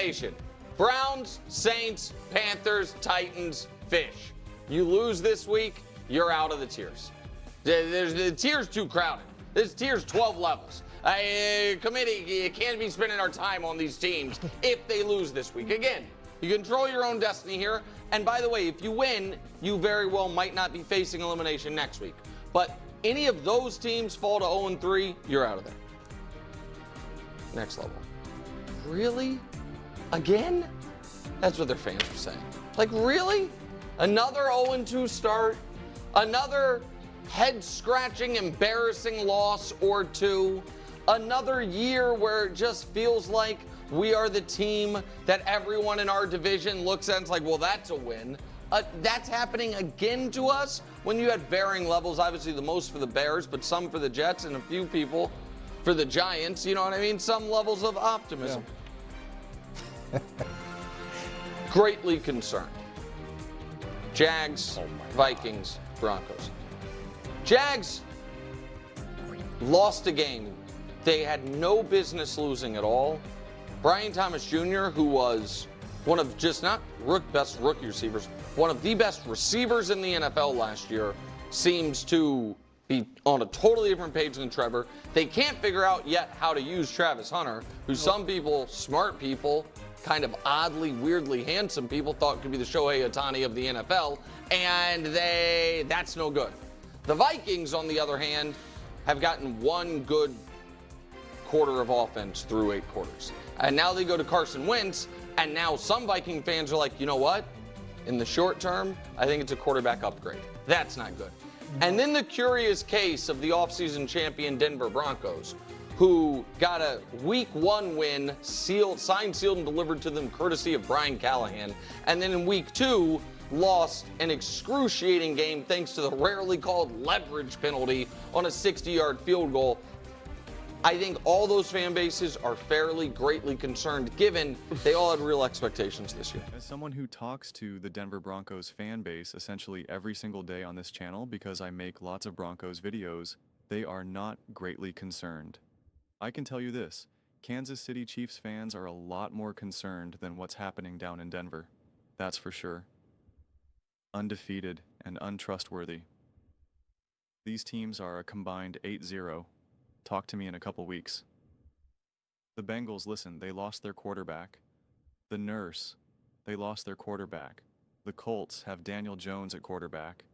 elimination. Browns, Saints, Panthers, Titans, Fish. You lose this week, you're out of the tiers. The tier's too crowded. This tier's 12 levels. Committee, you can't be spending our time on these teams if they lose this week. Again, you control your own destiny here. And by the way, if you win, you very well might not be facing elimination next week. But any of those teams fall to 0-3, you're out of there. Next level. Really? Again? That's what their fans are saying. Like, really? Another 0-2 start? Another head-scratching, embarrassing loss or two? Another year where it just feels like we are the team that everyone in our division looks at and is like, well, that's a win. That's happening again to us when you had varying levels. Obviously, the most for the Bears, but some for the Jets and a few people for the Giants. You know what I mean? Some levels of optimism. Yeah. Greatly concerned. Jags, Vikings, Broncos. Jags lost a game they had no business losing at all. Brian Thomas Jr., who was one of just not best rookie receivers, one of the best receivers in the NFL last year, seems to be on a totally different page than Trevor. They can't figure out yet how to use Travis Hunter, who some people, smart people, kind of oddly, weirdly handsome people thought could be the Shohei Ohtani of the NFL, and that's no good. The Vikings, on the other hand, have gotten one good quarter of offense through 8 quarters. And now they go to Carson Wentz, and now some Viking fans are like, you know what? In the short term, I think it's a quarterback upgrade. That's not good. And then the curious case of the offseason champion Denver Broncos, who got a week 1 win, signed, sealed, and delivered to them courtesy of Brian Callahan. And then in week 2, lost an excruciating game thanks to the rarely called leverage penalty on a 60-yard field goal. I think all those fan bases are fairly greatly concerned, given they all had real expectations this year. As someone who talks to the Denver Broncos fan base essentially every single day on this channel, because I make lots of Broncos videos, they are not greatly concerned. I can tell you this, Kansas City Chiefs fans are a lot more concerned than what's happening down in Denver. That's for sure. Undefeated and untrustworthy. These teams are a combined 8-0. Talk to me in a couple weeks. The Bengals, listen, they lost their quarterback. The Nurse, they lost their quarterback. The Colts have Daniel Jones at quarterback.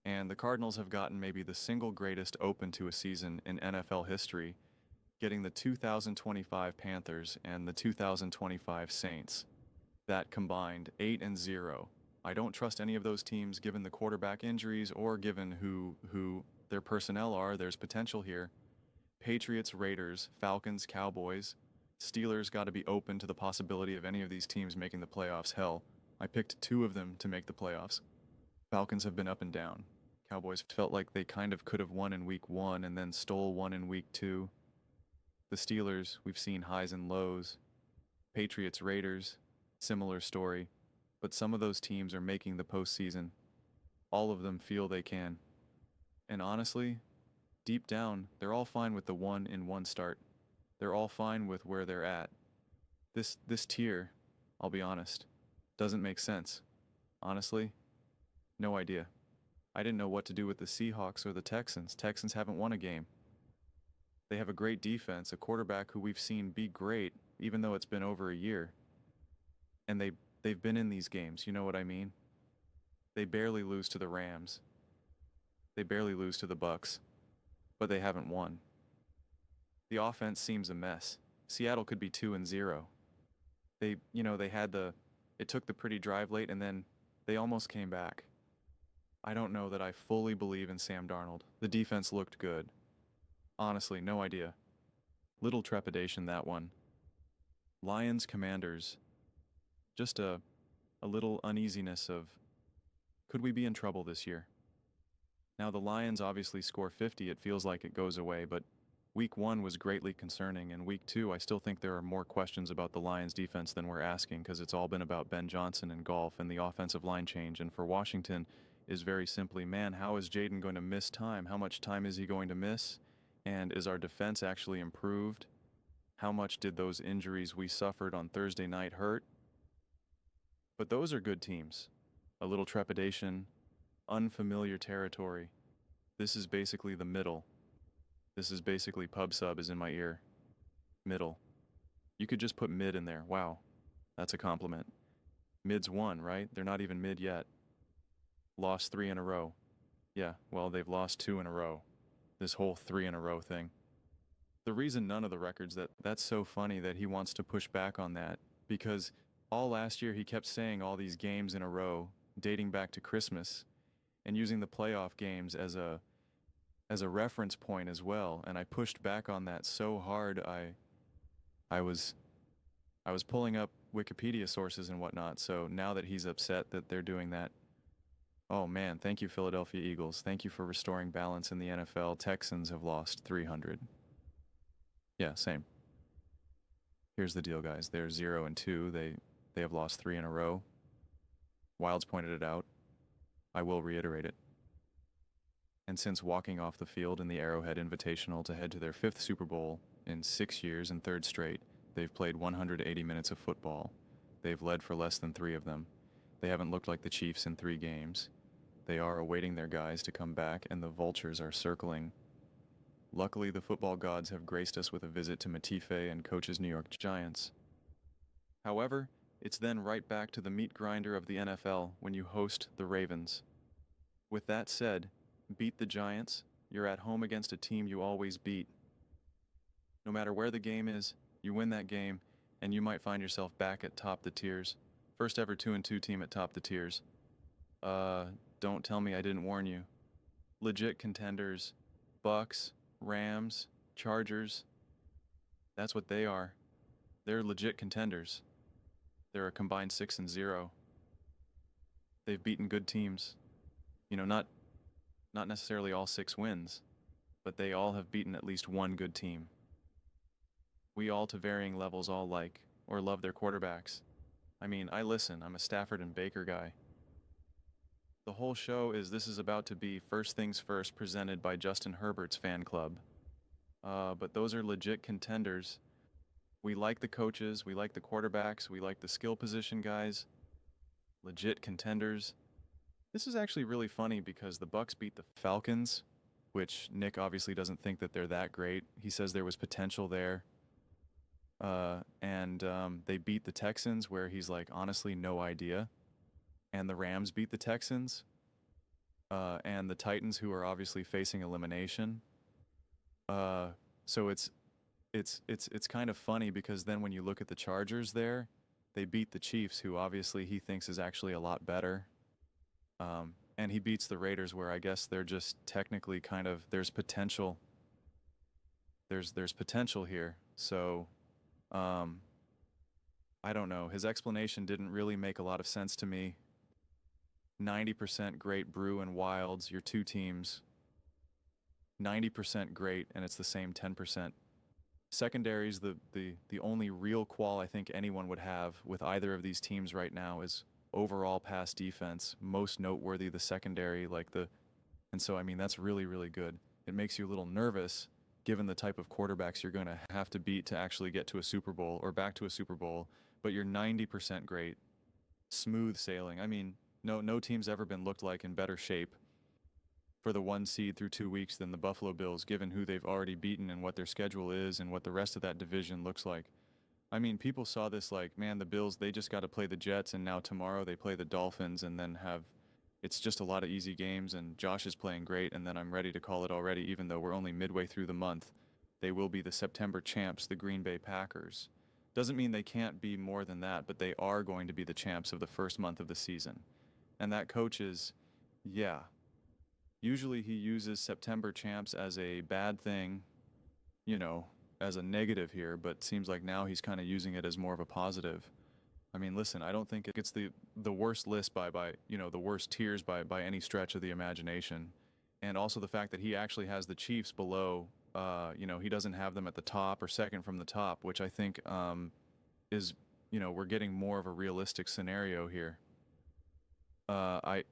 And the Cardinals have gotten maybe the single greatest open to a season in NFL history, getting the 2025 Panthers and the 2025 Saints. That combined 8-0. I don't trust any of those teams given the quarterback injuries or given who their personnel are. There's potential here. Patriots, Raiders, Falcons, Cowboys. Steelers got to be open to the possibility of any of these teams making the playoffs. Hell, I picked 2 of them to make the playoffs. Falcons have been up and down. Cowboys felt like they kind of could have won in week 1 and then stole one in week 2. The Steelers, we've seen highs and lows. Patriots, Raiders, similar story. But some of those teams are making the postseason. All of them feel they can. And honestly, deep down, they're all fine with the 1-1 start. They're all fine with where they're at. This tier, I'll be honest, doesn't make sense. Honestly, no idea. I didn't know what to do with the Seahawks or the Texans. Texans haven't won a game. They have a great defense, a quarterback who we've seen be great, even though it's been over a year. And they've been in these games, you know what I mean? They barely lose to the Rams. They barely lose to the Bucks. But they haven't won. The offense seems a mess. Seattle could be 2-0. They it took the pretty drive late and then they almost came back. I don't know that I fully believe in Sam Darnold. The defense looked good. Honestly, no idea. Little trepidation, that one. Lions, Commanders. Just a little uneasiness of, could we be in trouble this year? Now the Lions obviously score 50, it feels like it goes away, but week 1 was greatly concerning, and week 2 I still think there are more questions about the Lions defense than we're asking, because it's all been about Ben Johnson and golf and the offensive line change. And for Washington is very simply, man, how is Jaden going to miss time? How much time is he going to miss? And is our defense actually improved? How much did those injuries we suffered on Thursday night hurt? But those are good teams. A little trepidation, unfamiliar territory. This is basically the middle. This is basically pub sub is in my ear. Middle. You could just put mid in there. Wow. That's a compliment. Mid's one, right? They're not even mid yet. Lost 3 in a row. Yeah, well, they've lost 2 in a row. This whole 3 in a row thing. The reason none of the records that's so funny that he wants to push back on that, because all last year he kept saying all these games in a row, dating back to Christmas, and using the playoff games as a reference point as well. And I pushed back on that so hard. I was pulling up Wikipedia sources and whatnot. So now that he's upset that they're doing that, oh man, thank you, Philadelphia Eagles. Thank you for restoring balance in the NFL. Texans have lost 300. Yeah, same. Here's the deal, guys. They're 0-2. They have lost 3 in a row. Wilds pointed it out. I will reiterate it. And since walking off the field in the Arrowhead Invitational to head to their 5th Super Bowl in 6 years and 3rd straight, they've played 180 minutes of football. They've led for less than 3 of them. They haven't looked like the Chiefs in 3 games. They are awaiting their guys to come back, and the vultures are circling. Luckily, the football gods have graced us with a visit to Matife and coach's New York Giants. However, it's then right back to the meat grinder of the NFL when you host the Ravens. With that said, beat the Giants. You're at home against a team you always beat. No matter where the game is, you win that game, and you might find yourself back at top the tiers. First ever 2-2 team at top the tiers. Don't tell me I didn't warn you. Legit contenders. Bucks, Rams, Chargers. That's what they are. They're legit contenders. They're a combined 6-0. They've beaten good teams. You know, not necessarily all 6 wins, but they all have beaten at least one good team. We all, to varying levels, all like or love their quarterbacks. I mean, I listen. I'm a Stafford and Baker guy. The whole show is this is about to be First Things First presented by Justin Herbert's fan club. But those are legit contenders. We like the coaches, we like the quarterbacks, we like the skill position guys. Legit contenders. This is actually really funny because the Bucks beat the Falcons, which Nick obviously doesn't think that they're that great. He says there was potential there. And they beat the Texans, where he's like, honestly, no idea. And the Rams beat the Texans, and the Titans, who are obviously facing elimination. So it's kind of funny because then when you look at the Chargers there, they beat the Chiefs, who obviously he thinks is actually a lot better. And he beats the Raiders, where I guess they're just technically kind of, there's potential. There's potential here. So I don't know. His explanation didn't really make a lot of sense to me. 90% great Brew and Wilds, your 2 teams. 90% great, and it's the same 10%. Secondary's the only real qual I think anyone would have with either of these teams right now is overall pass defense. Most noteworthy, the secondary, and so I mean that's really, really good. It makes you a little nervous given the type of quarterbacks you're going to have to beat to actually get to a Super Bowl or back to a Super Bowl, but you're 90% great. Smooth sailing. I mean, no team's ever been looked like in better shape for the 1 seed through 2 weeks than the Buffalo Bills, given who they've already beaten and what their schedule is and what the rest of that division looks like. I mean, people saw this like, man, the Bills, they just got to play the Jets, and now tomorrow they play the Dolphins, and then it's just a lot of easy games, and Josh is playing great, and then I'm ready to call it already, even though we're only midway through the month. They will be the September champs, the Green Bay Packers. Doesn't mean they can't be more than that, but they are going to be the champs of the first month of the season. And that coach is, yeah. Usually he uses September champs as a bad thing, as a negative here, but seems like now he's kind of using it as more of a positive. I mean, listen, I don't think it's the worst list by the worst tiers by any stretch of the imagination. And also the fact that he actually has the Chiefs below, he doesn't have them at the top or second from the top, which I think is, we're getting more of a realistic scenario here. I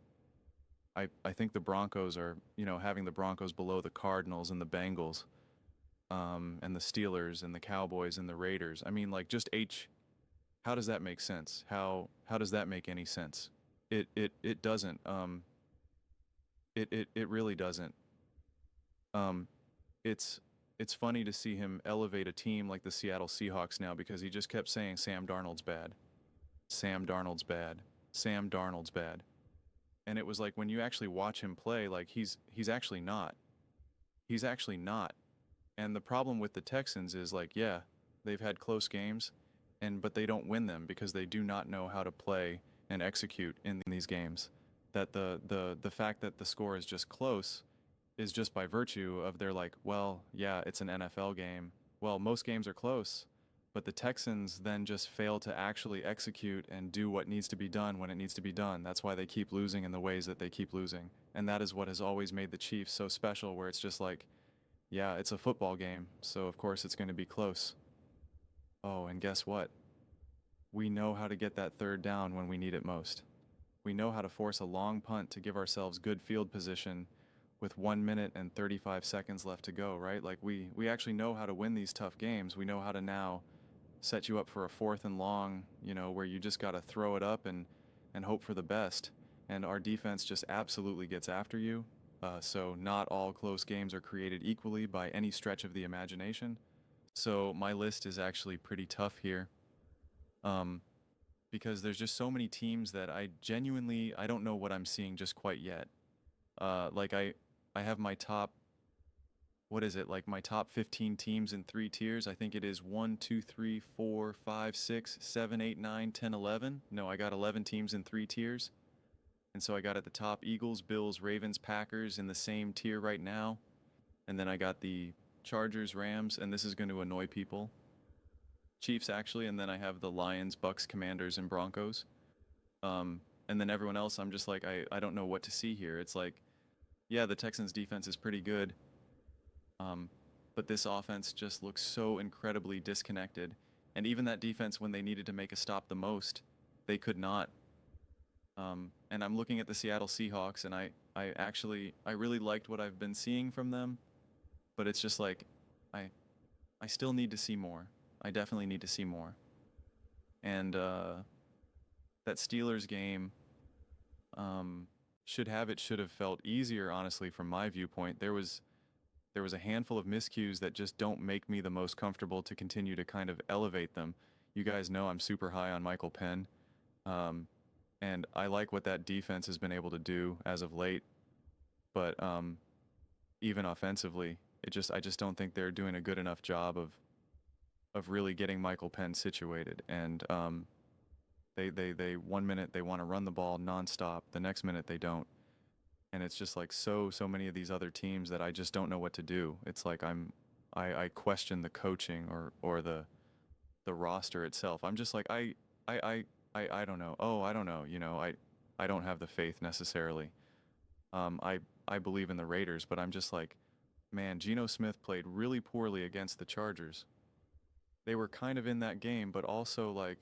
think the Broncos are, having the Broncos below the Cardinals and the Bengals. and the Steelers and the Cowboys and the Raiders. I mean, like, just how does that make sense? How does that make any sense? It doesn't. It really doesn't. Um, it's it's funny to see him elevate a team like the Seattle Seahawks now, because he just kept saying Sam Darnold's bad. Sam Darnold's bad. Sam Darnold's bad. And it was like, when you actually watch him play, like, he's actually not. He's actually not. And the problem with the Texans is, like, yeah, they've had close games, but they don't win them because they do not know how to play and execute in these games. That the fact that the score is just close is just by virtue of, they're like, well, yeah, it's an NFL game. Well, most games are close, but the Texans then just fail to actually execute and do what needs to be done when it needs to be done. That's why they keep losing in the ways that they keep losing. And that is what has always made the Chiefs so special, where it's just like, yeah, it's a football game, so of course it's going to be close. Oh, and guess what? We know how to get that third down when we need it most. We know how to force a long punt to give ourselves good field position with 1 minute and 35 seconds left to go, right? Like, we actually know how to win these tough games. We know how to now set you up for a 4th and long, where you just got to throw it up and hope for the best. And our defense just absolutely gets after you. So not all close games are created equally by any stretch of the imagination. So my list is actually pretty tough here. Because there's just so many teams that I don't know what I'm seeing just quite yet. Like, I have my top, what is it, like my top 15 teams in 3 tiers. I think it is 1, 2, 3, 4, 5, 6, 7, 8, 9, 10, 11. No, I got 11 teams in 3 tiers. And so I got at the top Eagles, Bills, Ravens, Packers in the same tier right now. And then I got the Chargers, Rams, and this is going to annoy people, Chiefs actually, and then I have the Lions, Bucks, Commanders, and Broncos. And then everyone else, I'm just like, I don't know what to see here. It's like, yeah, the Texans defense is pretty good. But this offense just looks so incredibly disconnected. And even that defense, when they needed to make a stop the most, they could not. And I'm looking at the Seattle Seahawks, and I really liked what I've been seeing from them, but it's just like, I still need to see more. I definitely need to see more. And that Steelers game should have felt easier, honestly, from my viewpoint. There was a handful of miscues that just don't make me the most comfortable to continue to kind of elevate them. You guys know I'm super high on Michael Penn. And I like what that defense has been able to do as of late. But even offensively, I just don't think they're doing a good enough job of really getting Michael Penn situated. And they 1 minute they want to run the ball nonstop, the next minute they don't. And it's just like so many of these other teams that I just don't know what to do. It's like I question the coaching or the roster itself. I'm just like, I don't know. Oh, I don't know. I don't have the faith necessarily. I believe in the Raiders, but I'm just like, man, Geno Smith played really poorly against the Chargers. They were kind of in that game, but also, like,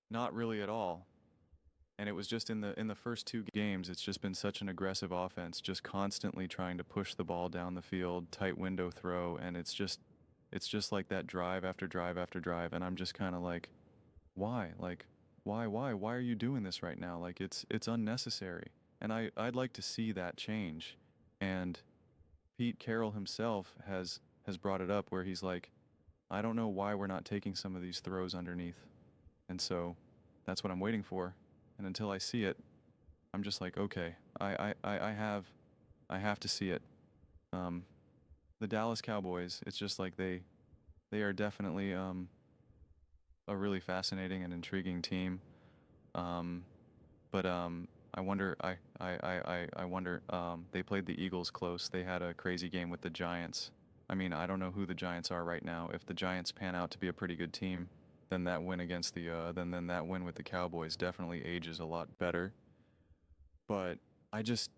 not really at all. And it was just in the first 2 games, it's just been such an aggressive offense, just constantly trying to push the ball down the field, tight window throw, and it's just like that drive after drive after drive, and I'm just kind of like, why? Like, why are you doing this right now? Like, it's unnecessary. And I'd like to see that change. And Pete Carroll himself has brought it up, where he's like, I don't know why we're not taking some of these throws underneath. And so that's what I'm waiting for. And until I see it, I'm just like, okay, I have to see it. The Dallas Cowboys, it's just like they are definitely a really fascinating and intriguing team. But I wonder they played the Eagles close. They had a crazy game with the Giants. I mean, I don't know who the Giants are right now. If the Giants pan out to be a pretty good team, then that win against then that win with the Cowboys definitely ages a lot better. But I just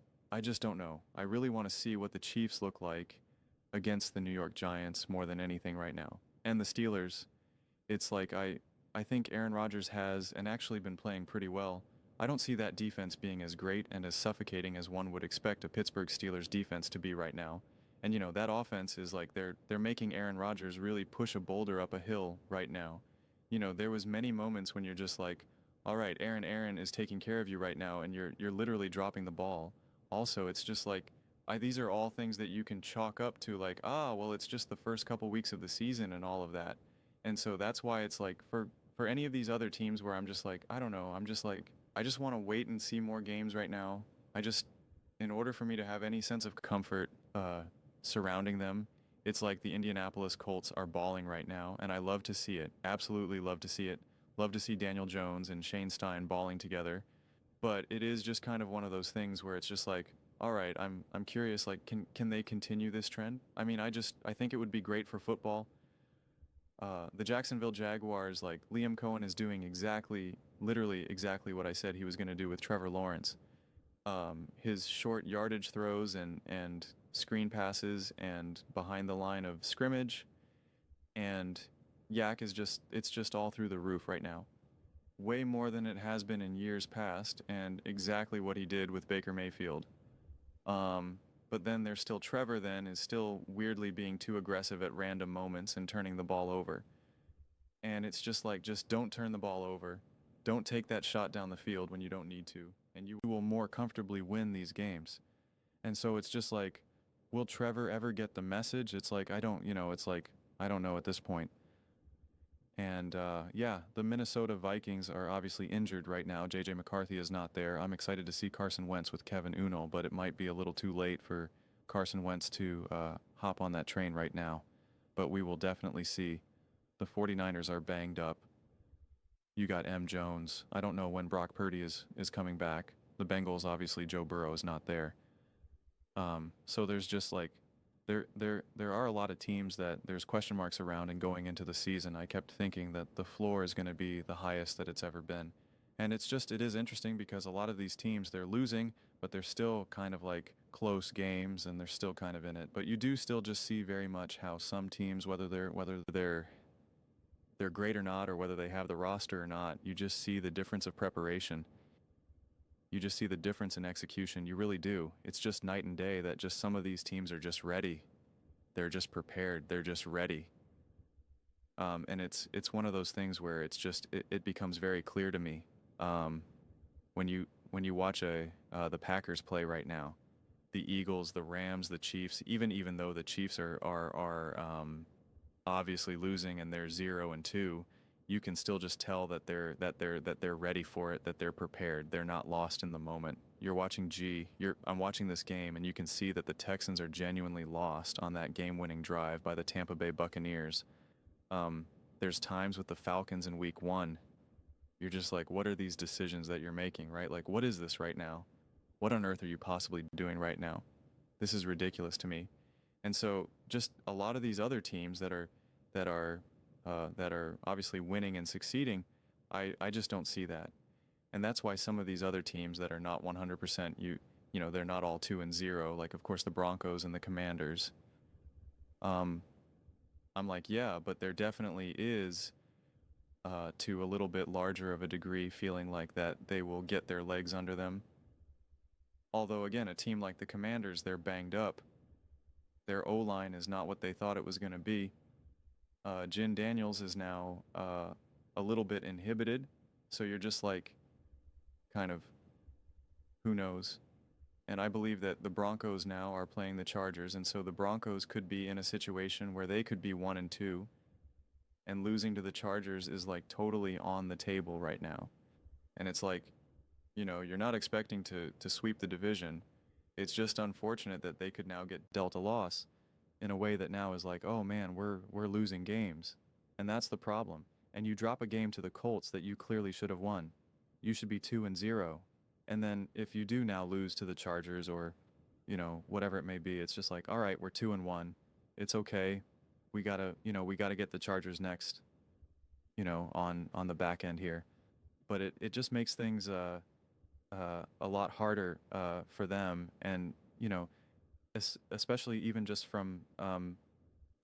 don't know. I really want to see what the Chiefs look like against the New York Giants more than anything right now. And the Steelers, it's like, I think Aaron Rodgers has and actually been playing pretty well. I don't see that defense being as great and as suffocating as one would expect a Pittsburgh Steelers defense to be right now. And that offense is like they're making Aaron Rodgers really push a boulder up a hill right now. There was many moments when you're just like, all right, Aaron is taking care of you right now, and you're literally dropping the ball. Also, it's just like these are all things that you can chalk up to like, well, it's just the first couple weeks of the season and all of that. And so that's why it's like for any of these other teams where I'm just like, I don't know, I'm just like I just want to wait and see more games right now. In order for me to have any sense of comfort surrounding them, it's like the Indianapolis Colts are balling right now, and I love to see it. Absolutely love to see it. Love to see Daniel Jones and Shane Stein balling together. But it is just kind of one of those things where it's just like, all right, I'm curious, like, can they continue this trend? I mean, I think it would be great for football. The Jacksonville Jaguars, like Liam Cohen is doing literally exactly what I said he was going to do with Trevor Lawrence. His short yardage throws and screen passes and behind the line of scrimmage, and Yak is it's just all through the roof right now. Way more than it has been in years past, and exactly what he did with Baker Mayfield. But then there's still Trevor then is still weirdly being too aggressive at random moments and turning the ball over. And it's just like, just don't turn the ball over. Don't take that shot down the field when you don't need to, and you will more comfortably win these games. And so it's just like, will Trevor ever get the message? It's like, it's like, I don't know at this point. And yeah, the Minnesota Vikings are obviously injured right now. J.J. McCarthy is not there. I'm excited to see Carson Wentz with Kevin Uno, but it might be a little too late for Carson Wentz to hop on that train right now. But we will definitely see. The 49ers are banged up. You got M. Jones. I don't know when Brock Purdy is coming back. The Bengals, obviously, Joe Burrow is not there. So there's just like, there are a lot of teams that there's question marks around, and going into the season, I kept thinking that the floor is going to be the highest that it's ever been. And it is interesting because a lot of these teams, they're losing, but they're still kind of like close games and they're still kind of in it. But you do still just see very much how some teams, whether they're great or not, or whether they have the roster or not, you just see the difference of preparation. You just see the difference in execution. You really do. It's just night and day that just some of these teams are just ready. They're just prepared. They're just ready. And it's one of those things where it becomes very clear to me when you watch the Packers play right now, the Eagles, the Rams, the Chiefs. Even though the Chiefs are obviously losing and they're 0-2. You can still just tell that they're ready for it, that they're prepared. They're not lost in the moment. I'm watching this game, and you can see that the Texans are genuinely lost on that game-winning drive by the Tampa Bay Buccaneers. There's times with the Falcons in week 1, you're just like, what are these decisions that you're making, right? Like, what is this right now? What on earth are you possibly doing right now? This is ridiculous to me. And so just a lot of these other teams that are obviously winning and succeeding, I just don't see that. And that's why some of these other teams that are not 100%, they're not all 2-0, like of course the Broncos and the Commanders. I'm like, yeah, but there definitely is to a little bit larger of a degree feeling like that they will get their legs under them. Although again, a team like the Commanders, they're banged up. Their O-line is not what they thought it was going to be. Jin Daniels is now a little bit inhibited, so you're just like, kind of, who knows? And I believe that the Broncos now are playing the Chargers, and so the Broncos could be in a situation where they could be 1-2, and losing to the Chargers is like totally on the table right now. And it's like, you're not expecting to sweep the division. It's just unfortunate that they could now get dealt a loss in a way that now is like, oh man, we're losing games. And that's the problem. And you drop a game to the Colts that you clearly should have won. You should be 2-0. And then if you do now lose to the Chargers or, whatever it may be, it's just like, all right, we're 2-1. It's okay. We gotta get the Chargers next, on the back end here. But it just makes things a lot harder for them, and especially even just from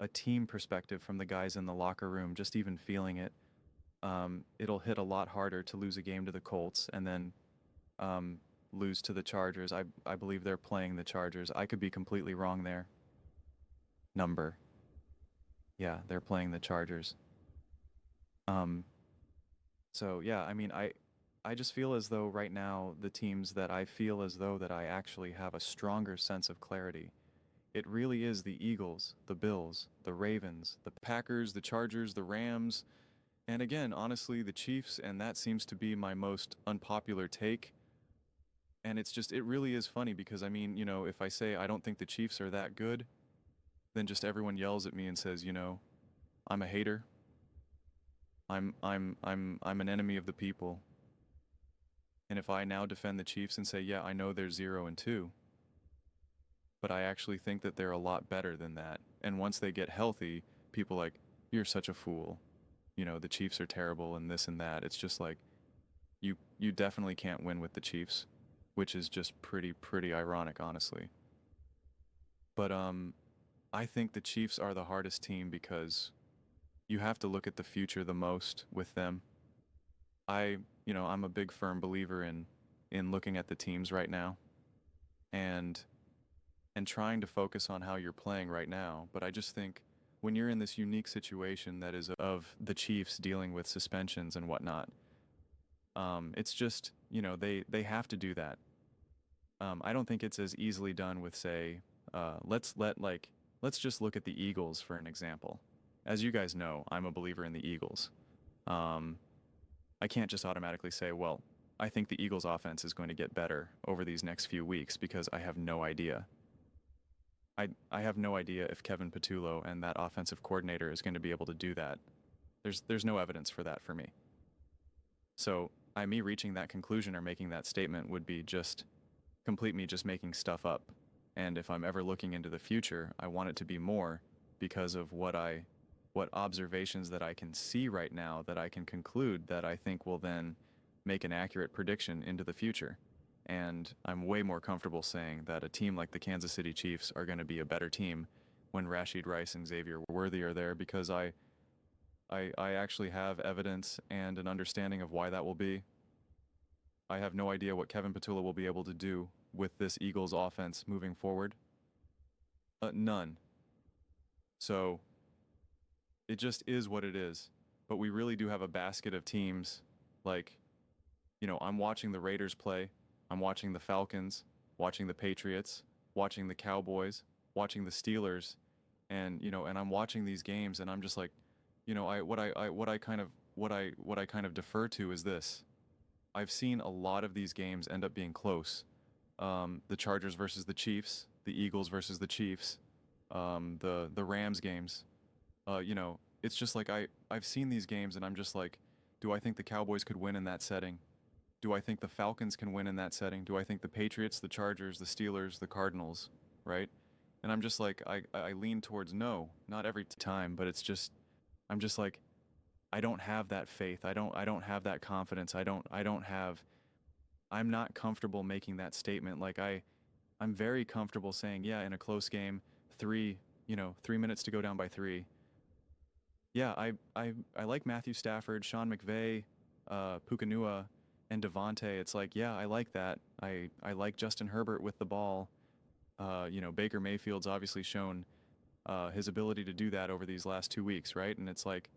a team perspective, from the guys in the locker room, just even feeling it, it'll hit a lot harder to lose a game to the Colts and then lose to the Chargers. I believe they're playing the Chargers. I could be completely wrong there. number. Yeah, they're playing the Chargers. Um, so yeah, I mean, I just feel as though right now the teams that I feel as though that I actually have a stronger sense of clarity. It really is the Eagles, the Bills, the Ravens, the Packers, the Chargers, the Rams, and again, honestly, the Chiefs, and that seems to be my most unpopular take. And it's just, it really is funny because I mean, if I say I don't think the Chiefs are that good, then just everyone yells at me and says, I'm a hater. I'm an enemy of the people. And if I now defend the Chiefs and say, yeah, I know they're 0-2, but I actually think that they're a lot better than that. And once they get healthy, people like, you're such a fool. The Chiefs are terrible and this and that. It's just like you definitely can't win with the Chiefs, which is just pretty ironic, honestly. But I think the Chiefs are the hardest team because you have to look at the future the most with them. I'm a big firm believer in looking at the teams right now and trying to focus on how you're playing right now. But I just think when you're in this unique situation that is of the Chiefs dealing with suspensions and whatnot, it's just, they have to do that. I don't think it's as easily done with, say, let's just look at the Eagles for an example. As you guys know, I'm a believer in the Eagles. Um, I can't just automatically say, well, I think the Eagles offense is going to get better over these next few weeks because I have no idea. I have no idea if Kevin Patullo and that offensive coordinator is going to be able to do that. There's no evidence for that for me. So me reaching that conclusion or making that statement would be just complete me just making stuff up. And if I'm ever looking into the future, I want it to be more because of what observations that I can see right now that I can conclude that I think will then make an accurate prediction into the future. And I'm way more comfortable saying that a team like the Kansas City Chiefs are going to be a better team when Rashid Rice and Xavier Worthy are there because I actually have evidence and an understanding of why that will be. I have no idea what Kevin Patullo will be able to do with this Eagles offense moving forward. None. So it just is what it is. But we really do have a basket of teams. Like, I'm watching the Raiders play. I'm watching the Falcons, watching the Patriots, watching the Cowboys, watching the Steelers, and I'm watching these games, and I'm just like, what I kind of defer to is this. I've seen a lot of these games end up being close. The Chargers versus the Chiefs, the Eagles versus the Chiefs, the Rams games. It's just like I've seen these games and I'm just like, do I think the Cowboys could win in that setting? Do I think the Falcons can win in that setting? Do I think the Patriots, the Chargers, the Steelers, the Cardinals, right? And I'm just like I lean towards no, not every time, but it's just I'm just like I don't have that faith. I don't have that confidence. I'm not comfortable making that statement. Like I'm very comfortable saying, yeah, in a close game, 3 minutes to go down by 3. Yeah, I like Matthew Stafford, Sean McVay, Pukanua, and Devontae. It's like, yeah, I like that. I like Justin Herbert with the ball. Baker Mayfield's obviously shown his ability to do that over these last 2 weeks, right? And it's like,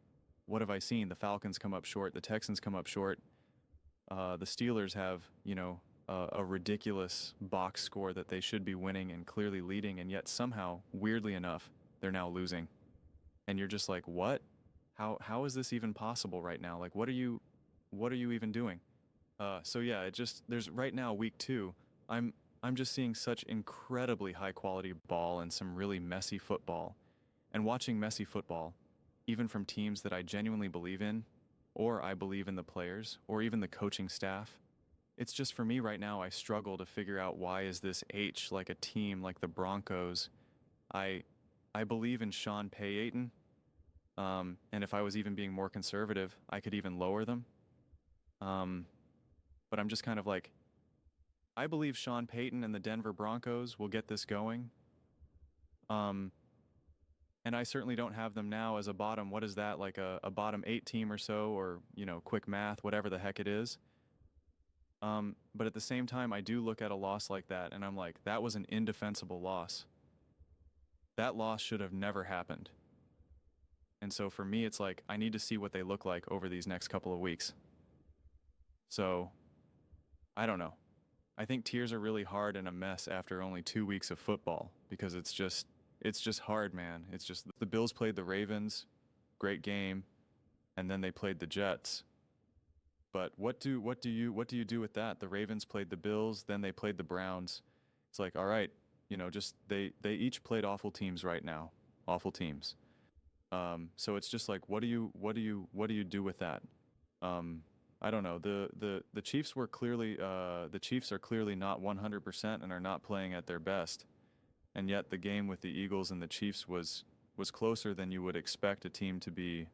what have I seen? The Falcons come up short. The Texans come up short. The Steelers have, a ridiculous box score that they should be winning and clearly leading, and yet somehow, weirdly enough, they're now losing. And you're just like, what? How is this even possible right now? Like, what are you even doing? So yeah, there's right now week 2. I'm just seeing such incredibly high quality ball and some really messy football, and watching messy football, even from teams that I genuinely believe in, or I believe in the players, or even the coaching staff. It's just for me right now, I struggle to figure out why is this H like a team like the Broncos. I I believe in Sean Payton, and if I was even being more conservative, I could even lower them. Um, but I'm just kind of like, I believe Sean Payton and the Denver Broncos will get this going. Um, and I certainly don't have them now as a bottom. What is that, like a bottom 8 team or so, or, quick math, whatever the heck it is. But at the same time, I do look at a loss like that, and I'm like, that was an indefensible loss. that loss should have never happened. And so for me, it's like, I need to see what they look like over these next couple of weeks. So, I don't know. I think tiers are really hard and a mess after only 2 weeks of football because it's just hard, man. It's just the Bills played the Ravens, great game, and then they played the Jets. But what do you do with that? The Ravens played the Bills, then they played the Browns. It's like, all right, just they each played awful teams right now, awful teams. So it's just like, what do you do with that? I don't know. The Chiefs were clearly the Chiefs are clearly not 100% and are not playing at their best, and yet the game with the Eagles and the Chiefs was closer than you would expect a team to be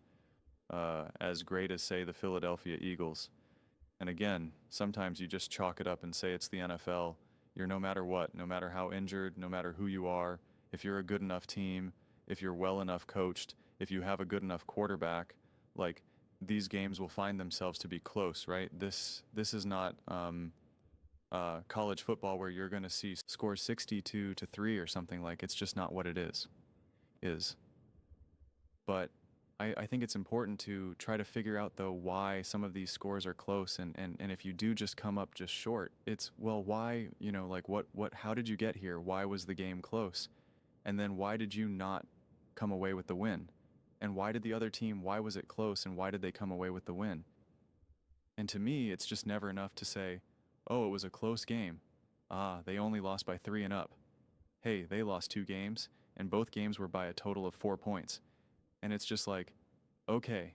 as great as, say, the Philadelphia Eagles. And again, sometimes you just chalk it up and say it's the NFL. You're no matter what, no matter how injured, no matter who you are, if you're a good enough team, if you're well enough coached, if you have a good enough quarterback, like, these games will find themselves to be close, right? This is not college football where you're going to see scores 62-3 or something. Like, it's just not what it is. But I think it's important to try to figure out, though, why some of these scores are close, and if you do just come up just short, it's, well, why, like, how did you get here? Why was the game close? And then why did you not come away with the win? And why did the other team, why was it close, and why did they come away with the win? And to me, it's just never enough to say, oh, it was a close game. They only lost by 3 and up. Hey, they lost 2 games, and both games were by a total of 4 points. And it's just like, okay,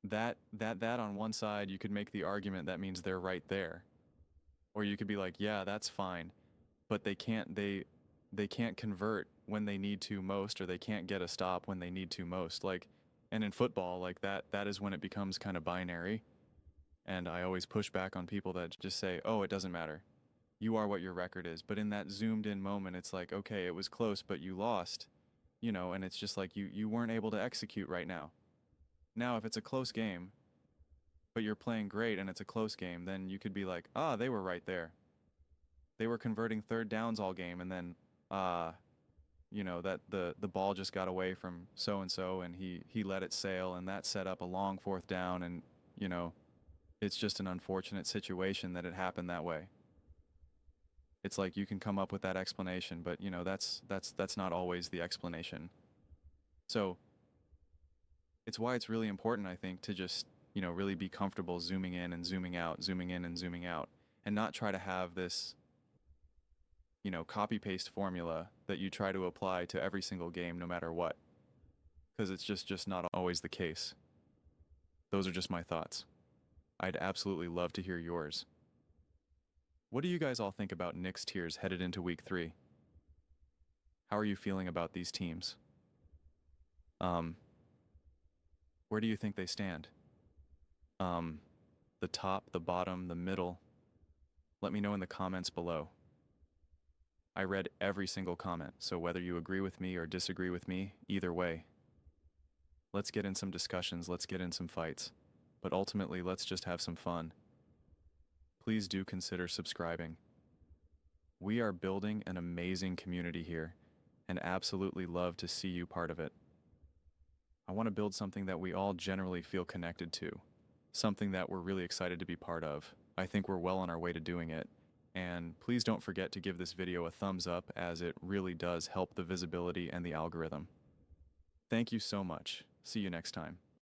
that on one side, you could make the argument that means they're right there. Or you could be like, yeah, that's fine, but they can't convert when they need to most, or they can't get a stop when they need to most. Like, and in football, like, that is when it becomes kind of binary. And I always push back on people that just say, oh, it doesn't matter. You are what your record is. But in that zoomed in moment, it's like, okay, it was close, but you lost, and it's just like, you weren't able to execute right now. Now, if it's a close game, but you're playing great and it's a close game, then you could be like, they were right there. They were converting 3rd downs all game, and then, that the ball just got away from so-and-so, and he let it sail, and that set up a long 4th down, and, it's just an unfortunate situation that it happened that way. It's like, you can come up with that explanation, but, that's not always the explanation. So it's why it's really important, I think, to just, really be comfortable zooming in and zooming out, zooming in and zooming out, and not try to have this, copy-paste formula that you try to apply to every single game no matter what. Because it's just not always the case. Those are just my thoughts. I'd absolutely love to hear yours. What do you guys all think about Knicks tiers headed into week 3? How are you feeling about these teams? Where do you think they stand? The top, the bottom, the middle? Let me know in the comments below. I read every single comment, so whether you agree with me or disagree with me, either way, let's get in some discussions, let's get in some fights, but ultimately, let's just have some fun. Please do consider subscribing. We are building an amazing community here, and absolutely love to see you part of it. I want to build something that we all generally feel connected to, something that we're really excited to be part of. I think we're well on our way to doing it. And please don't forget to give this video a thumbs up, as it really does help the visibility and the algorithm. Thank you so much. See you next time.